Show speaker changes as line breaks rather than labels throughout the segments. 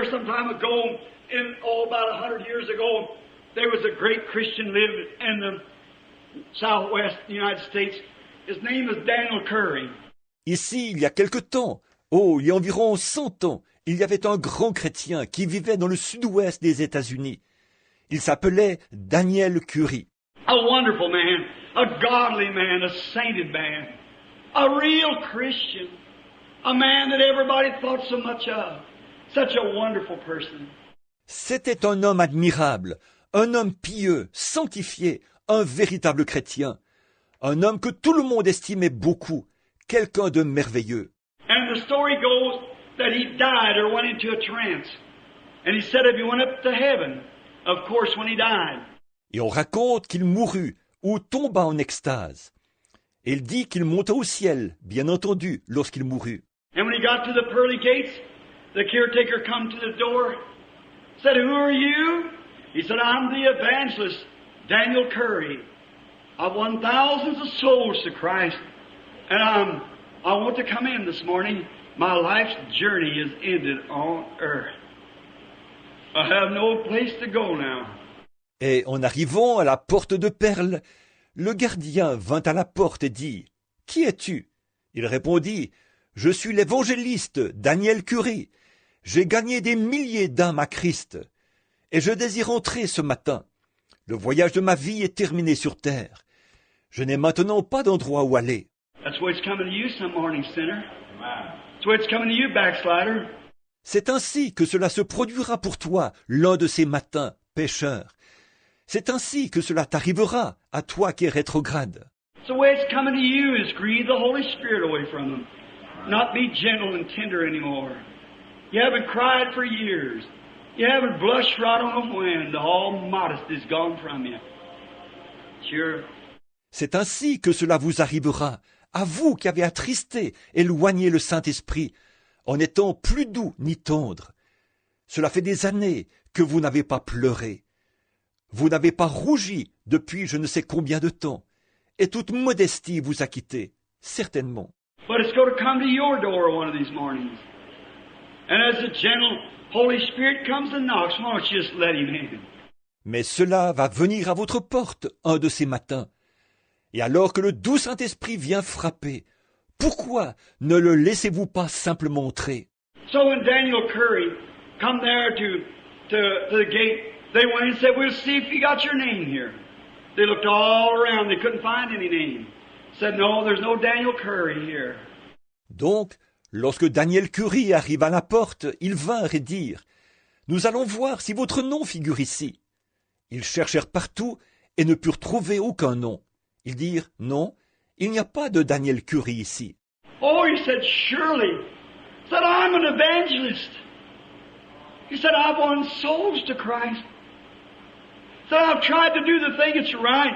Some time ago, about 100 years ago, there was a great Christian lived in the southwest United States. His name was Daniel Curry.
Ici, il y a quelque temps, il y a environ 100 ans, il y avait un grand chrétien qui vivait dans le sud-ouest des États-Unis. Il s'appelait Daniel Curry.
A wonderful man, a godly man, a sainted man, a real Christian, a man that everybody thought so much of. Such a wonderful person.
C'était un homme admirable, un homme pieux, sanctifié, un véritable chrétien, un homme que tout le monde estimait beaucoup, quelqu'un de merveilleux.
And the story goes that he died or went into a trance. And he said if he went up to heaven, of course when he died.
Et on raconte qu'il mourut ou tomba en extase. Et il dit qu'il monta au ciel, bien entendu, lorsqu'il mourut.
And when he got to the pearly gates, the caretaker come to the door, said, "Who are you?" He said, "I'm the evangelist, Daniel Curry. I've won thousands of souls to Christ, and I want to come in this morning. My life's journey is ended on earth. I have no place to go now."
Et en arrivant à la porte de perles, le gardien vint à la porte et dit, « Qui es-tu » Il répondit, « Je suis l'évangéliste Daniel Curry. J'ai gagné des milliers d'âmes à Christ. Et je désire entrer ce matin. Le voyage de ma vie est terminé sur terre. Je n'ai maintenant pas d'endroit où aller. » C'est ainsi que cela se produira pour toi l'un de ces matins, pécheur. C'est ainsi que cela t'arrivera à toi qui es rétrograde.
So the way it's coming to you is grieve the Holy Spirit away from them. Not be gentle and tender anymore. You haven't cried for years. You haven't blushed right on the wind. All modesty is gone from you. Sure.
C'est ainsi que cela vous arrivera, à vous qui avez attristé, éloigné le Saint-Esprit, en n'étant plus doux ni tendre. Cela fait des années que vous n'avez pas pleuré. Vous n'avez pas rougi depuis je ne sais combien de temps, et toute modestie vous a quitté, certainement.
But it's going to come to your door one of these mornings. And as the gentle Holy Spirit comes and knocks, why don't you just let him in?
Mais cela va venir à votre porte un de ces matins. Et alors que le doux Saint-Esprit vient frapper, pourquoi ne le laissez-vous pas simplement entrer?
So when Daniel Curry come there to the gate, they went and said, "We'll see if you got your name here." They looked all around. They couldn't find any name. Said, "No, there's no Daniel Curry here."
Donc, lorsque Daniel Curry arriva à la porte, ils vinrent et dirent, « Nous allons voir si votre nom figure ici. » Ils cherchèrent partout et ne purent trouver aucun nom. Ils dirent, « Non, il n'y a pas de Daniel Curry ici. »
Oh, he said, "Surely." Said, "I'm an evangelist." He said, "I've won souls to Christ." Said, "I've tried to do the thing that's right."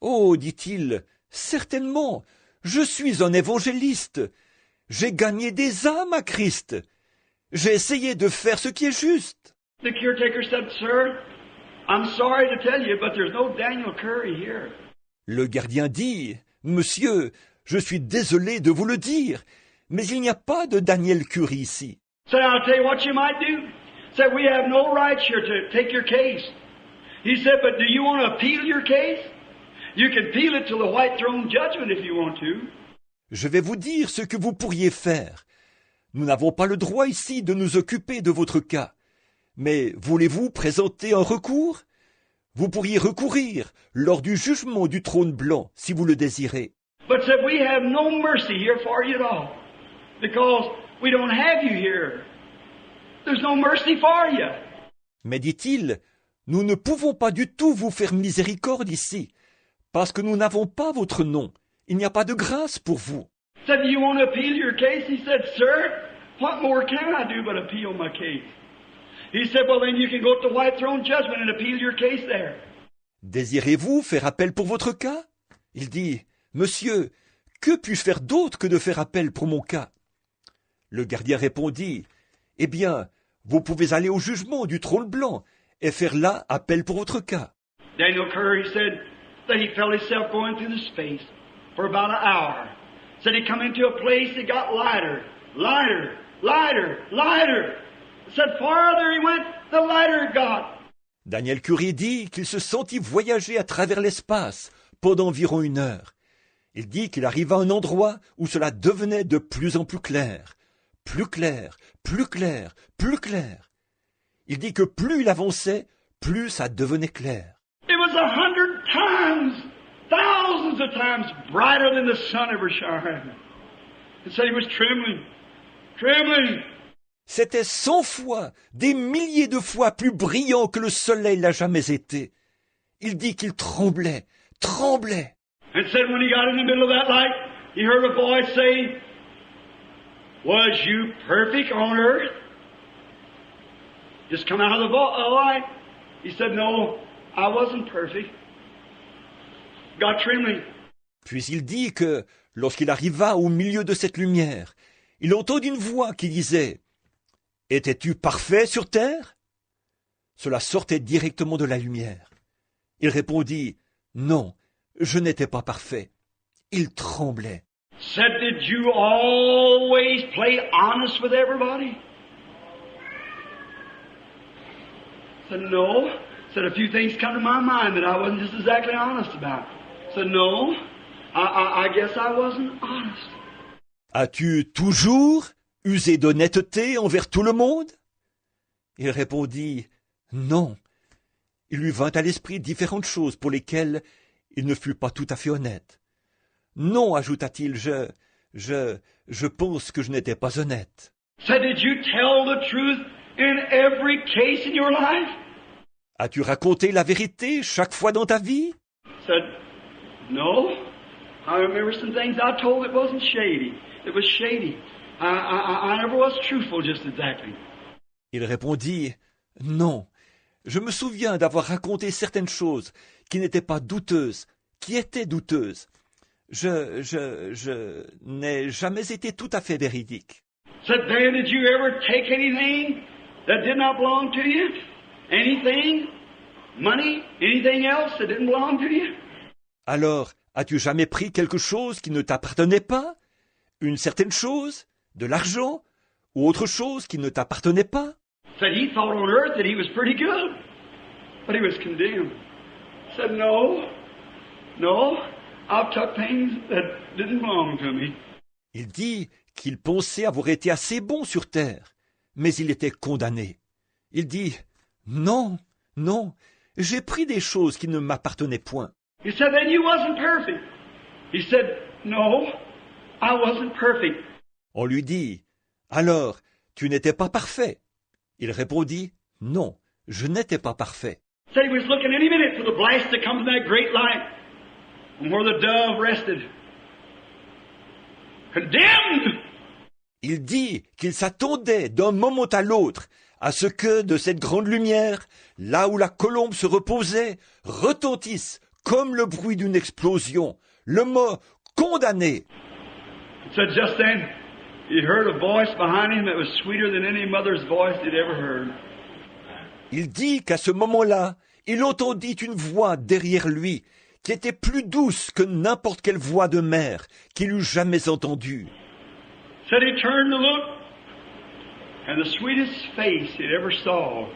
Oh, dit-il, certainement, je suis un évangéliste. J'ai gagné des âmes à Christ. J'ai essayé de faire ce qui est juste.
The caretaker said, "Sir, I'm sorry to tell you, but there's no Daniel Curry here."
Le gardien dit, « Monsieur, je suis désolé de vous le dire, mais il n'y a pas de Daniel Curry ici. »
Said, "I'll tell you what you might do." Said, "We have no right here to take your case." He said, "But do you want to appeal your case? You can appeal it to the white throne judgment if you want to."
Je vais vous dire ce que vous pourriez faire. Nous n'avons pas le droit ici de nous occuper de votre cas. Mais voulez-vous présenter un recours? Vous pourriez recourir lors du jugement du trône blanc, si vous le désirez.
But said, "We have no mercy here for you at all, because we don't have you here. There's no mercy for you."
Mais dit-il, nous ne pouvons pas du tout vous faire miséricorde ici, parce que nous n'avons pas votre nom. Il n'y a pas de grâce pour vous.
Said, "Do you want to appeal your case?" He said, "Sir, what more can I do but appeal my case?" He said, "Well, then you can go to the white throne judgment and appeal your case there."
Désirez-vous faire appel pour votre cas? Il dit, Monsieur, que puis-je faire d'autre que de faire appel pour mon cas? Le gardien répondit, Eh bien, vous pouvez aller au jugement du trône blanc et faire là appel pour votre cas.
Daniel Curry said that he felt himself going through the space for about an hour. Said he come into a place that got lighter, lighter, lighter, lighter. Said farther he went, the lighter it got.
Daniel Curie dit qu'il se sentit voyager à travers l'espace pendant environ 1 heure. Il dit qu'il arriva à un endroit où cela devenait de plus en plus clair. Plus clair, plus clair, plus clair. Il dit que plus il avançait, plus ça devenait clair.
It was 100 times, thousands of times brighter than the sun ever shone. He said he was trembling, trembling.
C'était 100 fois, des milliers de fois plus brillant que le soleil l'a jamais été. Il dit qu'il tremblait, tremblait.
And said when he got in the middle of that light, he heard a voice say, "Was you perfect on earth?" Just come out of the light. He said, "No, I wasn't perfect." Got trembling.
Puis il dit que, lorsqu'il arriva au milieu de cette lumière, il entendit une voix qui disait « Étais-tu parfait sur terre ?» Cela sortait directement de la lumière. Il répondit « Non, je n'étais pas parfait. » Il tremblait.
Said, "Did you always play honest with everybody?" Said, "No." Said, "A few things come to my mind that I wasn't just exactly honest about." Said, "No, I guess I wasn't honest."
As-tu toujours usé d'honnêteté envers tout le monde? Il répondit « Non ». Il lui vint à l'esprit différentes choses pour lesquelles il ne fut pas tout à fait honnête. « Non », ajouta-t-il, je pense que je n'étais pas honnête.
Said, "Did you tell the truth in every case in your life?"
As-tu raconté la vérité chaque fois dans ta vie?
Said, "No. I remember some things I told that wasn't shady. It was shady. I never was truthful just exactly."
Il répondit « Non, je me souviens d'avoir raconté certaines choses qui n'étaient pas douteuses, qui étaient douteuses. Je n'ai jamais été tout à fait véridique. »
Said, "Then did you ever take anything that did not belong to you? Anything? Money? Anything else that didn't belong to you?"
Alors, as-tu jamais pris quelque chose qui ne t'appartenait pas? Une certaine chose? De l'argent? Ou autre chose qui ne t'appartenait pas?
Said he thought on earth that he was pretty good, but he was condemned. Said, no, I've took things that didn't belong to me."
Il dit qu'il pensait avoir été assez bon sur terre, mais il était condamné. Il dit « Non, j'ai pris des choses qui ne m'appartenaient point. »
He said, "Then you wasn't perfect." He said, "No, I wasn't perfect."
On lui dit « Alors, tu n'étais pas parfait ?» Il répondit « Non, je n'étais pas parfait. »
Said he was looking any minute for the blast to come from that great light, from where the dove rested. Condemned!
Il dit qu'il s'attendait d'un moment à l'autre à ce que, de cette grande lumière, là où la colombe se reposait, retentisse, comme le bruit d'une explosion, le mot « condamné ».
It said just then, he heard a voice behind him that was sweeter than any mother's voice he'd ever heard.
Il dit qu'à ce moment-là, il entendit une voix derrière lui qui était plus douce que n'importe quelle voix de mère qu'il eût jamais entendue.
Said he turned to look, and the sweetest face he'd ever saw,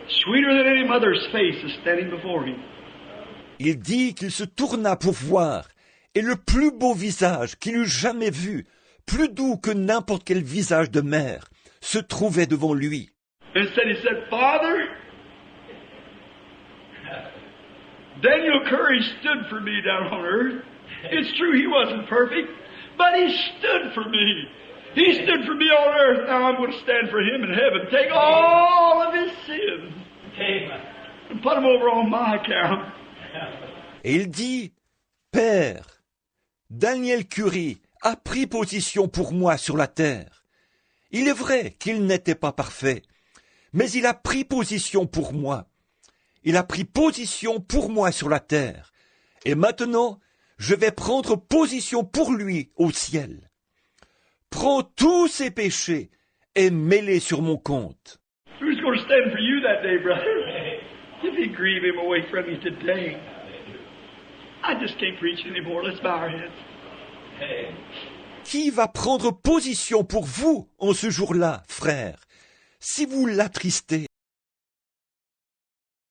sweeter than any mother's face, is standing before him.
Il dit qu'il se tourna pour voir, et le plus beau visage qu'il eût jamais vu, plus doux que n'importe quel visage de mère, se trouvait devant lui.
And he said, "Father, Daniel Curry stood for me down on earth. It's true he wasn't perfect, but he stood for me. He stood for me on earth. Now I'm going to stand for him in heaven. Take all of his sins and put them over on my account."
Et il dit, « Père, Daniel Curie a pris position pour moi sur la terre. Il est vrai qu'il n'était pas parfait, mais il a pris position pour moi. Il a pris position pour moi sur la terre. Et maintenant, je vais prendre position pour lui au ciel. Prends tous ses péchés et mets-les sur mon compte. »
Who's going to stand for you that day, brother? If he grieve him away from you today. I just can't preach anymore. Let's bow our heads.
Qui va prendre position pour vous en ce jour-là, frères? si vous l'attristez,